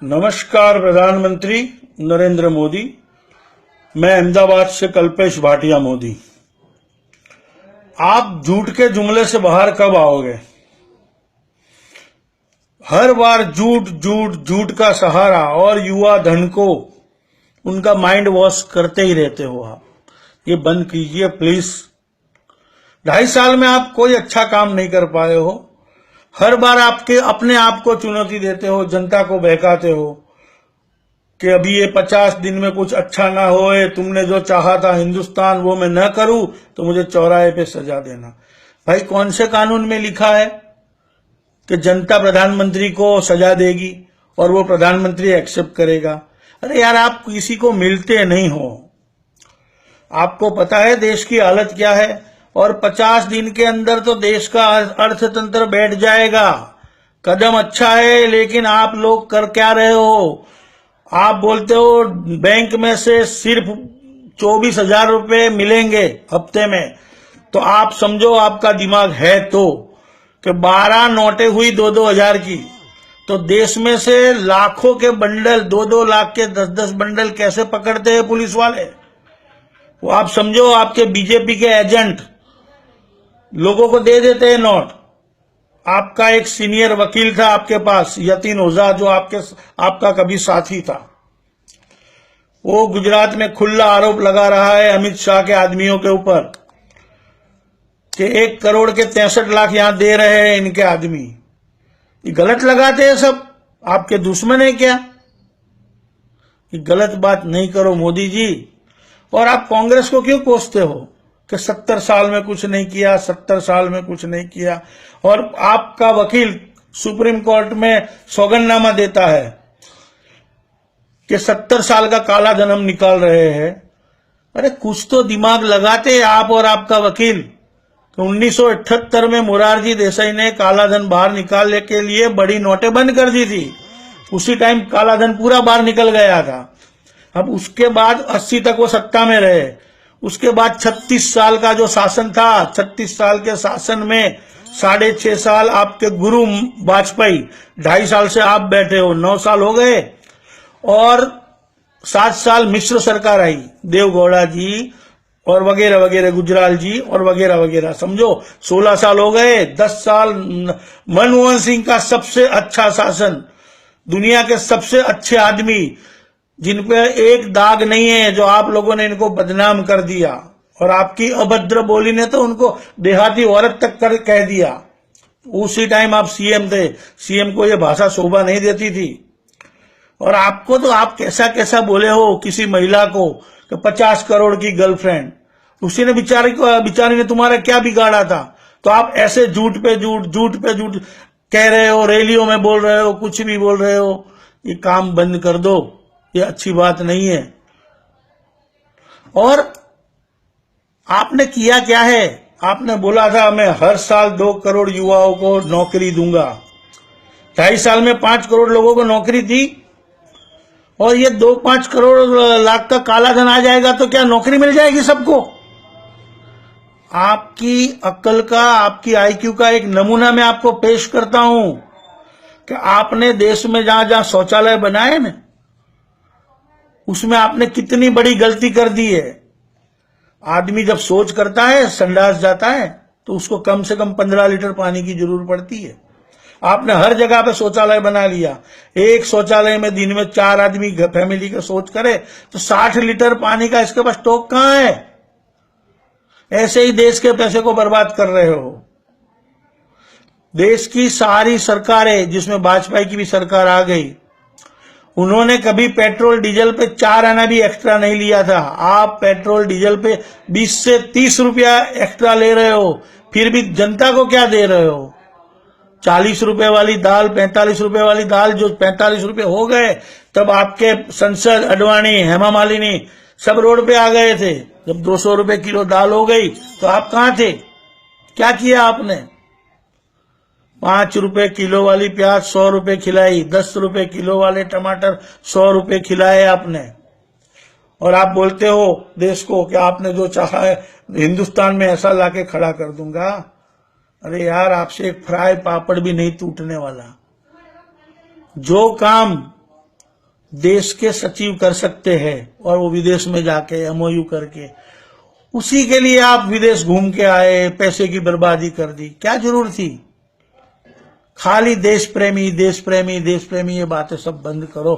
नमस्कार प्रधानमंत्री नरेंद्र मोदी। मैं अहमदाबाद से कल्पेश भाटिया मोदी। आप झूठ के जुमले से बाहर कब आओगे? हर बार झूठ झूठ झूठ का सहारा और युवा धन को उनका माइंड वॉश करते ही रहते हो। आप ये बंद कीजिए प्लीज। 2.5 साल में आप कोई अच्छा काम नहीं कर पाए हो। हर बार आपके अपने आप को चुनौती देते हो, जनता को बहकाते हो कि अभी ये 50 दिन में कुछ अच्छा ना होए, तुमने जो चाहा था हिंदुस्तान वो मैं न करूं तो मुझे चौराहे पे सजा देना। भाई कौन से कानून में लिखा है कि जनता प्रधानमंत्री को सजा देगी और वो प्रधानमंत्री एक्सेप्ट करेगा? अरे यार, आप किसी को मिलते नहीं हो। आपको पता है देश की हालत क्या है, और 50 दिन के अंदर तो देश का अर्थतंत्र बैठ जाएगा। कदम अच्छा है, लेकिन आप लोग कर क्या रहे हो? आप बोलते हो बैंक में से सिर्फ 24,000 रुपए मिलेंगे हफ्ते में, तो आप समझो आपका दिमाग है तो कि 12 नोटें हुई 2-2 हजार की, तो देश में से लाखों के बंडल, 2-2 लाख के 10-10 बंडल कैसे पकड़ते हैं पुलिस वाले? वो आप समझो आपके बीजेपी के एजेंट लोगों को दे देते हैं नोट। आपका एक सीनियर वकील था आपके पास, यतीन ओझा, जो आपका कभी साथी था। वो गुजरात में खुला आरोप लगा रहा है अमित शाह के आदमियों के ऊपर कि 1 करोड़ के 63 लाख यहां दे रहे हैं इनके आदमी। ये गलत लगाते हैं सब। आपके दुश्मन है क्या? ये गलत बात नहीं करो मोदी जी। और आप कांग्रेस को क्यों कोसते हो कि 70 साल में कुछ नहीं किया, 70 साल में कुछ नहीं किया? और आपका वकील सुप्रीम कोर्ट में सौगंधनामा देता है कि 70 साल का काला धन हम निकाल रहे हैं। अरे कुछ तो दिमाग लगाते आप और आपका वकील। तो 1978 में मोरारजी देसाई ने काला धन बाहर निकालने के लिए बड़ी नोटें बंद कर दी थी। उसी टाइम काला धन पूरा बाहर निकल गया था। अब उसके बाद 80 तक वो सत्ता में रहे। उसके बाद 36 साल का जो शासन था, 36 साल के शासन में 6.5 साल आपके गुरु वाजपेयी, 2.5 साल से आप बैठे हो, 9 साल हो गए। और 7 साल मिश्र सरकार आई, देवगौड़ा जी और वगैरह वगैरह, गुजराल जी और वगैरह वगैरह, समझो 16 साल हो गए। 10 साल मनमोहन सिंह का सबसे अच्छा शासन, दुनिया के सबसे अच्छे आदमी जिन पे एक दाग नहीं है, जो आप लोगों ने इनको बदनाम कर दिया। और आपकी अभद्र बोली ने तो उनको देहाती औरत तक कर कह दिया। उसी टाइम आप सीएम थे, सीएम को ये भाषा शोभा नहीं देती थी। और आपको तो आप कैसा कैसा बोले हो किसी महिला को कि 50 करोड़ की गर्लफ्रेंड, उसी ने बेचारी ने तुम्हारा क्या बिगाड़ा था? तो आप ऐसे झूठ पे झूठ कह रहे हो, रैलियों में बोल रहे हो, कुछ भी बोल रहे हो। ये काम बंद कर दो, ये अच्छी बात नहीं है। और आपने किया क्या है? आपने बोला था मैं हर साल 2 करोड़ युवाओं को नौकरी दूंगा। 2.5 साल में 5 करोड़ लोगों को नौकरी दी। और ये 2-5 करोड़ लाख का काला धन आ जाएगा तो क्या नौकरी मिल जाएगी सबको? आपकी अक्ल का, आपकी आईक्यू का एक नमूना मैं आपको पेश करता हूं कि आपने देश में जहां जहां शौचालय बनाए ना, उसमें आपने कितनी बड़ी गलती कर दी है। आदमी जब शौच करता है, संडास जाता है, तो उसको कम से कम 15 लीटर पानी की जरूरत पड़ती है। आपने हर जगह पे शौचालय बना लिया। एक शौचालय में दिन में 4 आदमी फैमिली का शौच करे तो 60 लीटर पानी का इसके पास स्टॉक कहां है? ऐसे ही देश के पैसे को बर्बाद कर रहे हो। देश की सारी सरकारें, जिसमें वाजपेयी की भी सरकार आ गई, उन्होंने कभी पेट्रोल डीजल पे 4 आना भी एक्स्ट्रा नहीं लिया था। आप पेट्रोल डीजल पे 20 से 30 रुपया एक्स्ट्रा ले रहे हो, फिर भी जनता को क्या दे रहे हो? 40 रुपए वाली दाल, 45 रुपए वाली दाल, जो 45 रुपए हो गए, तब आपके संसद अडवाणी, हेमा मालिनी सब रोड पे आ गए थे। जब 200 रुपए किलो दाल हो गई तो आप कहां थे? क्या किया आपने? 5 रुपए किलो वाली प्याज 100 रुपए खिलाई, 10 रुपए किलो वाले टमाटर 100 रुपए खिलाए आपने। और आप बोलते हो देश को कि आपने जो चाहा है हिंदुस्तान में ऐसा लाके खड़ा कर दूंगा। अरे यार, आपसे एक फ्राई पापड़ भी नहीं टूटने वाला। जो काम देश के सचिव कर सकते हैं और वो विदेश में जाके एमओयू करके, उसी के लिए आप विदेश घूम के आए, पैसे की बर्बादी कर दी, क्या जरूरत थी? खाली देश प्रेमी देश प्रेमी देश प्रेमी, ये बातें सब बंद करो।